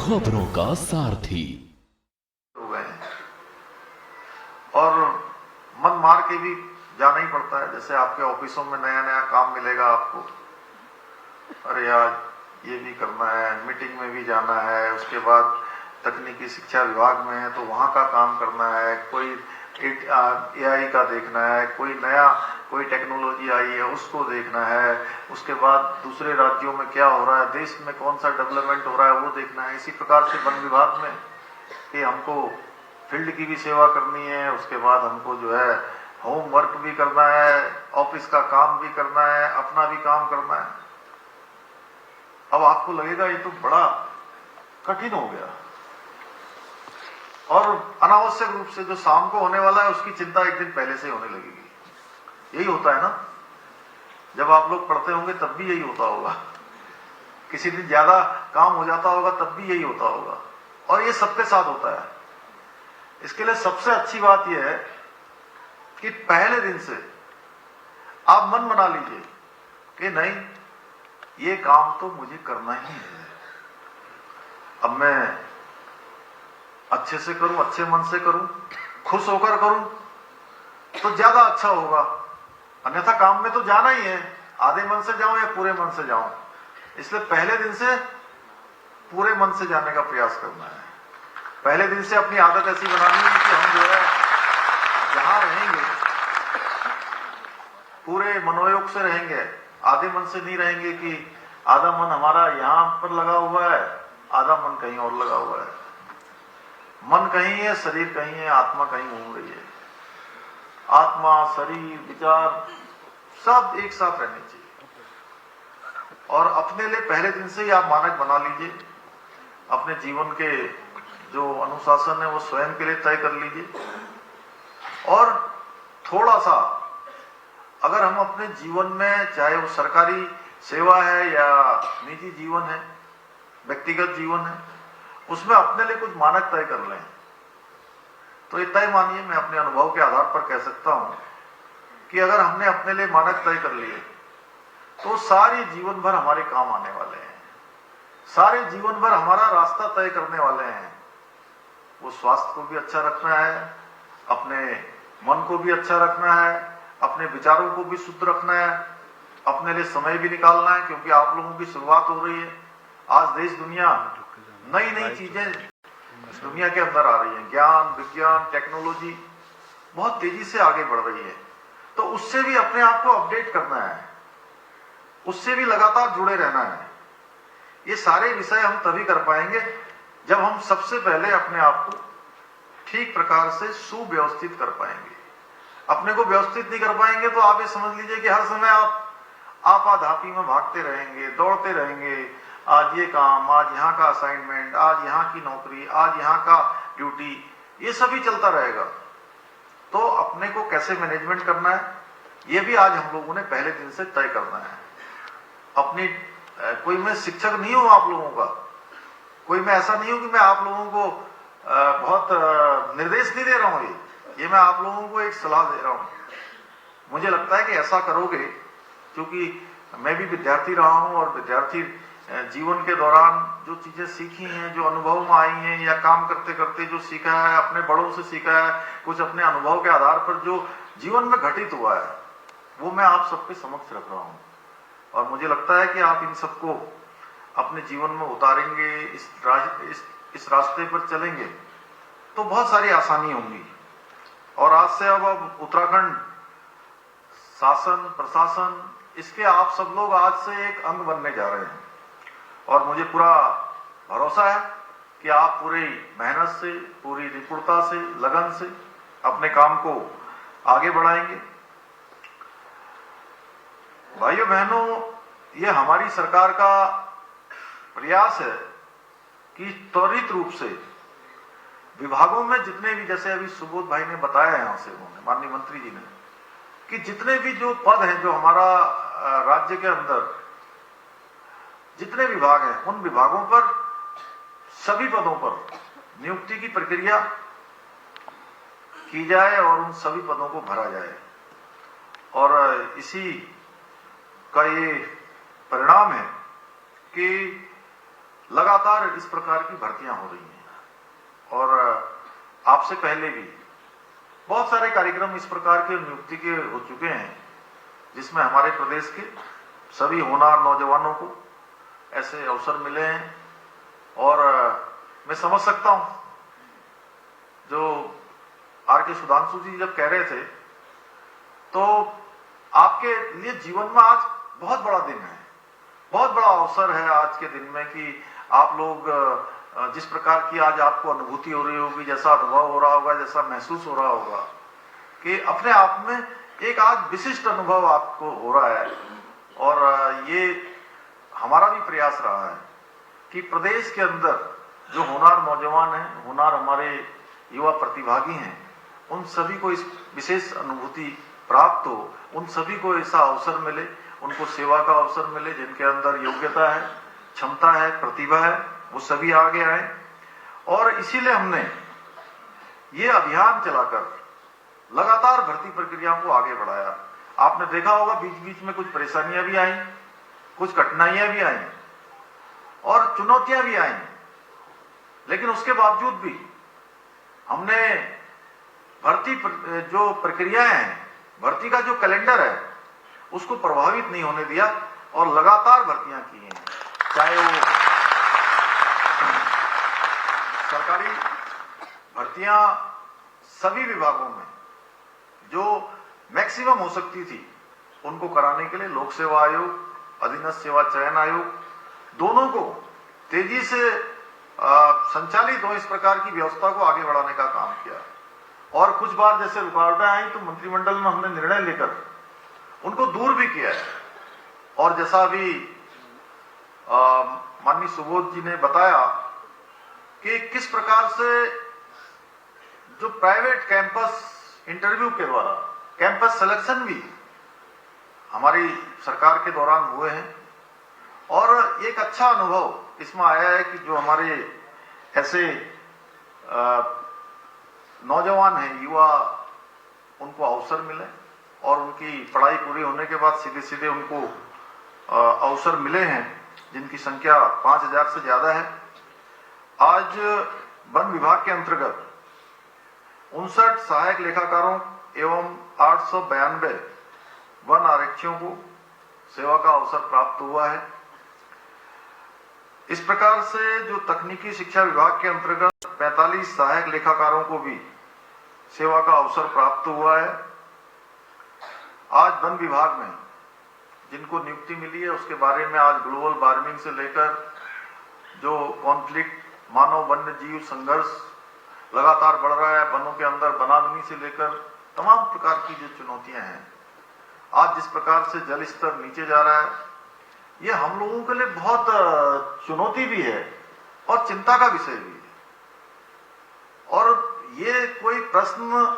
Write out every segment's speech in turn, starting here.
खबरों का सारथी हो गए हैं और मन मार के भी जाना ही पड़ता है। जैसे आपके ऑफिसों में नया नया काम मिलेगा आपको, अरे यार ये भी करना है, मीटिंग में भी जाना है, उसके बाद तकनीकी शिक्षा विभाग में है तो वहां का काम करना है, कोई एआई का देखना है, कोई टेक्नोलॉजी आई है उसको देखना है, उसके बाद दूसरे राज्यों में क्या हो रहा है, देश में कौन सा डेवलपमेंट हो रहा है वो देखना है। इसी प्रकार से वन विभाग में कि हमको फील्ड की भी सेवा करनी है, उसके बाद हमको जो है होम वर्क भी करना है, ऑफिस का काम भी करना है, अपना भी काम करना है। अब आपको लगेगा ये तो बड़ा कठिन हो गया, और अनावश्यक रूप से जो शाम को होने वाला है उसकी चिंता एक दिन पहले से होने लगेगी। यही होता है ना, जब आप लोग पढ़ते होंगे तब भी यही होता होगा, किसी दिन ज्यादा काम हो जाता होगा तब भी यही होता होगा, और ये सबके साथ होता है। इसके लिए सबसे अच्छी बात यह है कि पहले दिन से आप मन बना लीजिए कि नहीं, ये काम तो मुझे करना ही है, अब मैं अच्छे से करूं, अच्छे मन से करूं, खुश होकर करूं तो ज्यादा अच्छा होगा। अन्यथा काम में तो जाना ही है, आधे मन से जाऊं या पूरे मन से जाऊं, इसलिए पहले दिन से पूरे मन से जाने का प्रयास करना है। पहले दिन से अपनी आदत ऐसी बनानी है कि हम जो है जहां रहेंगे पूरे मनोयोग से रहेंगे, आधे मन से नहीं रहेंगे कि आधा मन हमारा यहां पर लगा हुआ है, आधा मन कहीं और लगा हुआ है। मन कहीं है, शरीर कहीं है, आत्मा कहीं घूम रही है। आत्मा, शरीर, विचार सब एक साथ रहने चाहिए, और अपने लिए पहले दिन से ही आप मानक बना लीजिए। अपने जीवन के जो अनुशासन है वो स्वयं के लिए तय कर लीजिए, और थोड़ा सा अगर हम अपने जीवन में, चाहे वो सरकारी सेवा है या निजी जीवन है, व्यक्तिगत जीवन है, उसमें अपने लिए कुछ मानक तय कर लें तो ये तय मानिए, मैं अपने अनुभव के आधार पर कह सकता हूं कि अगर हमने अपने लिए मानक तय कर लिए तो सारे जीवन भर हमारे काम आने वाले हैं, सारे जीवन भर हमारा रास्ता तय करने वाले हैं। वो स्वास्थ्य को भी अच्छा रखना है, अपने मन को भी अच्छा रखना है, अपने विचारों को भी शुद्ध रखना है, अपने लिए समय भी निकालना है, क्योंकि आप लोगों की शुरुआत हो रही है। आज देश दुनिया नई नई चीजें दुनिया के अंदर आ रही है, ज्ञान, विज्ञान, टेक्नोलॉजी बहुत तेजी से आगे बढ़ रही है, तो उससे भी अपने आप को अपडेट करना है, उससे भी लगातार जुड़े रहना है। ये सारे विषय हम तभी कर पाएंगे जब हम सबसे पहले अपने आप को ठीक प्रकार से सुव्यवस्थित कर पाएंगे। अपने को व्यवस्थित नहीं कर पाएंगे तो आप ये समझ लीजिए कि हर समय आप आपाधापी में भागते रहेंगे, दौड़ते रहेंगे, आज ये काम, आज यहाँ का असाइनमेंट, आज यहाँ की नौकरी, आज यहाँ का ड्यूटी, ये सभी चलता रहेगा। तो अपने को कैसे मैनेजमेंट करना है ये भी आज हम लोगों ने पहले दिन से तय करना है। अपनी कोई मैं शिक्षक नहीं हूं आप लोगों का, कोई मैं ऐसा नहीं हूं कि मैं आप लोगों को बहुत निर्देश नहीं दे रहा हूं, ये मैं आप लोगों को एक सलाह दे रहा हूं। मुझे लगता है कि ऐसा करोगे, क्योंकि मैं भी विद्यार्थी रहा हूं और विद्यार्थी जीवन के दौरान जो चीजें सीखी हैं, जो अनुभव में आई हैं, या काम करते करते जो सीखा है, अपने बड़ों से सीखा है, कुछ अपने अनुभव के आधार पर जो जीवन में घटित हुआ है, वो मैं आप सबके समक्ष रख रहा हूं। और मुझे लगता है कि आप इन सबको अपने जीवन में उतारेंगे, इस रास्ते पर चलेंगे तो बहुत सारी आसानी होंगी। और आज से अब उत्तराखंड शासन, प्रशासन, इसके आप सब लोग आज से एक अंग बनने जा रहे हैं, और मुझे पूरा भरोसा है कि आप पूरी मेहनत से, पूरी निपुणता से, लगन से अपने काम को आगे बढ़ाएंगे। भाइयों बहनों, ये हमारी सरकार का प्रयास है कि त्वरित रूप से विभागों में जितने भी, जैसे अभी सुबोध भाई ने बताया यहां से, उन्होंने, माननीय मंत्री जी ने, कि जितने भी जो पद हैं, जो हमारा राज्य के अंदर जितने विभाग हैं, उन विभागों पर, सभी पदों पर नियुक्ति की प्रक्रिया की जाए और उन सभी पदों को भरा जाए। और इसी का ये परिणाम है कि लगातार इस प्रकार की भर्तियां हो रही हैं और आपसे पहले भी बहुत सारे कार्यक्रम इस प्रकार के नियुक्ति के हो चुके हैं, जिसमें हमारे प्रदेश के सभी होनहार नौजवानों को ऐसे अवसर मिले हैं। और मैं समझ सकता हूं, जो आर के सुधांशु जी जब कह रहे थे, तो आपके लिए जीवन में आज बहुत बड़ा दिन है, बहुत बड़ा अवसर है आज के दिन में कि आप लोग जिस प्रकार की आज आपको अनुभूति हो रही होगी, जैसा अनुभव हो रहा होगा, जैसा महसूस हो रहा होगा कि अपने आप में एक आज विशिष्ट अनुभव आपको हो रहा है। और ये हमारा भी प्रयास रहा है कि प्रदेश के अंदर जो होनहार नौजवान हैं, होनहार हमारे युवा प्रतिभागी हैं, उन सभी को इस विशेष अनुभूति प्राप्त हो, उन सभी को ऐसा अवसर मिले, उनको सेवा का अवसर मिले, जिनके अंदर योग्यता है, क्षमता है, प्रतिभा है, वो सभी आगे आए। और इसीलिए हमने ये अभियान चलाकर लगातार भर्ती प्रक्रियाओं को आगे बढ़ाया। आपने देखा होगा बीच बीच में कुछ परेशानियां भी आई, कुछ कठिनाइयां भी आई और चुनौतियां भी आई, लेकिन उसके बावजूद भी हमने भर्ती जो प्रक्रियाएं हैं, भर्ती का जो कैलेंडर है, उसको प्रभावित नहीं होने दिया और लगातार भर्तियां की हैं। चाहे वो सरकारी भर्तियां सभी विभागों में जो मैक्सिमम हो सकती थी, उनको कराने के लिए लोक सेवा आयोग, अधीनस्थ सेवा चयन आयोग, दोनों को तेजी से संचालित हो, इस प्रकार की व्यवस्था को आगे बढ़ाने का काम किया। और कुछ बार जैसे रुकावटें आई तो मंत्रिमंडल में हमने निर्णय लेकर उनको दूर भी किया है। और जैसा अभी माननीय सुबोध जी ने बताया कि किस प्रकार से जो प्राइवेट कैंपस इंटरव्यू के द्वारा कैंपस सिलेक्शन भी हमारी सरकार के दौरान हुए हैं। और एक अच्छा अनुभव इसमें आया है कि जो हमारे ऐसे नौजवान हैं, युवा, उनको अवसर मिले और उनकी पढ़ाई पूरी होने के बाद सीधे सीधे उनको अवसर मिले हैं, जिनकी संख्या 5000 से ज्यादा है। आज वन विभाग के अंतर्गत 59 सहायक लेखाकारों एवं 892 वन आरक्षियों को सेवा का अवसर प्राप्त हुआ है। इस प्रकार से जो तकनीकी शिक्षा विभाग के अंतर्गत 45 सहायक लेखाकारों को भी सेवा का अवसर प्राप्त हुआ है। आज वन विभाग में जिनको नियुक्ति मिली है, उसके बारे में आज ग्लोबल वार्मिंग से लेकर जो कॉन्फ्लिक्ट, मानव वन्य जीव संघर्ष लगातार बढ़ रहा है, वनों के अंदर वनाग्नि से लेकर तमाम प्रकार की जो चुनौतियां हैं, आज जिस प्रकार से जल स्तर नीचे जा रहा है, ये हम लोगों के लिए बहुत चुनौती भी है और चिंता का विषय भी है। और ये कोई प्रश्न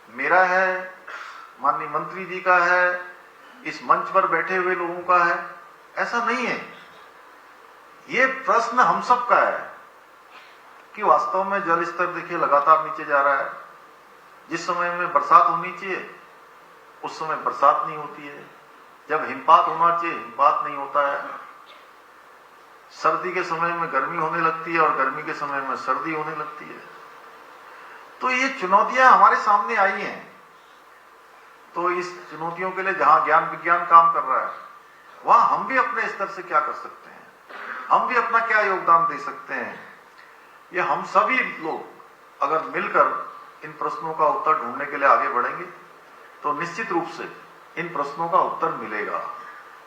मेरा है, माननीय मंत्री जी का है, इस मंच पर बैठे हुए लोगों का है, ऐसा नहीं है। ये प्रश्न हम सब का है कि वास्तव में जल स्तर देखिए लगातार नीचे जा रहा है। जिस समय में बरसात होनी चाहिए उस समय बरसात नहीं होती है, जब हिमपात होना चाहिए हिमपात नहीं होता है, सर्दी के समय में गर्मी होने लगती है और गर्मी के समय में सर्दी होने लगती है। तो ये चुनौतियां हमारे सामने आई हैं। तो इस चुनौतियों के लिए जहां ज्ञान विज्ञान काम कर रहा है, वहां हम भी अपने स्तर से क्या कर सकते हैं, हम भी अपना क्या योगदान दे सकते हैं। ये हम सभी लोग अगर मिलकर इन प्रश्नों का उत्तर ढूंढने के लिए आगे बढ़ेंगे तो निश्चित रूप से इन प्रश्नों का उत्तर मिलेगा।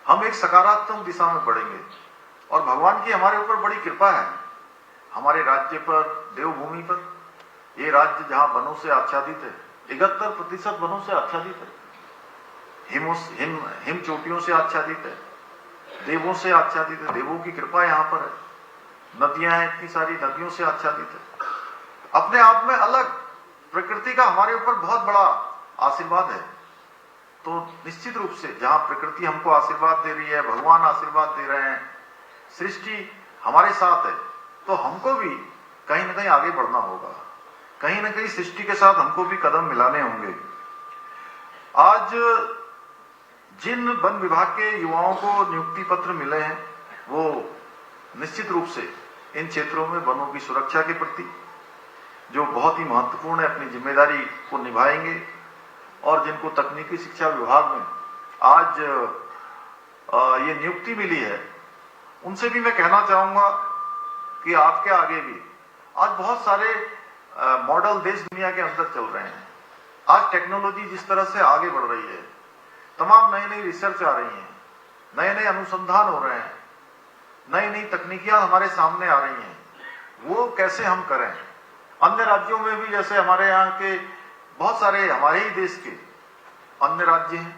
हम एक सकारात्मक दिशा में बढ़ेंगे और भगवान की हमारे ऊपर बड़ी कृपा है, हमारे राज्य पर, देवभूमि पर। ये राज्य जहां वनों से आच्छादित है, 71% वनों से आच्छादित है, हिम चोटियों से आच्छादित है, देवों से आच्छादित है, देवों की कृपा यहाँ पर है। नदियां हैं, इतनी सारी नदियों से आच्छादित है। अपने आप में अलग प्रकृति का हमारे ऊपर बहुत बड़ा आशीर्वाद है। तो निश्चित रूप से जहां प्रकृति हमको आशीर्वाद दे रही है, भगवान आशीर्वाद दे रहे हैं, सृष्टि हमारे साथ है, तो हमको भी कहीं ना कहीं आगे बढ़ना होगा, कहीं ना कहीं सृष्टि के साथ हमको भी कदम मिलाने होंगे। आज जिन वन विभाग के युवाओं को नियुक्ति पत्र मिले हैं, वो निश्चित रूप से इन क्षेत्रों में वनों की सुरक्षा के प्रति जो बहुत ही महत्वपूर्ण है अपनी जिम्मेदारी को निभाएंगे। और जिनको तकनीकी शिक्षा विभाग में आज ये नियुक्ति मिली है, उनसे भी मैं कहना चाहूंगा कि आपके आगे भी आज बहुत सारे मॉडल देश दुनिया के अंदर चल रहे हैं। आज टेक्नोलॉजी जिस तरह से आगे बढ़ रही है, तमाम नई नई रिसर्च आ रही हैं, नए नए अनुसंधान हो रहे हैं, नई नई तकनीकियां हमारे सामने आ रही हैं, वो कैसे हम करें। अन्य राज्यों में भी जैसे हमारे यहाँ के बहुत सारे हमारे ही देश के अन्य राज्य हैं,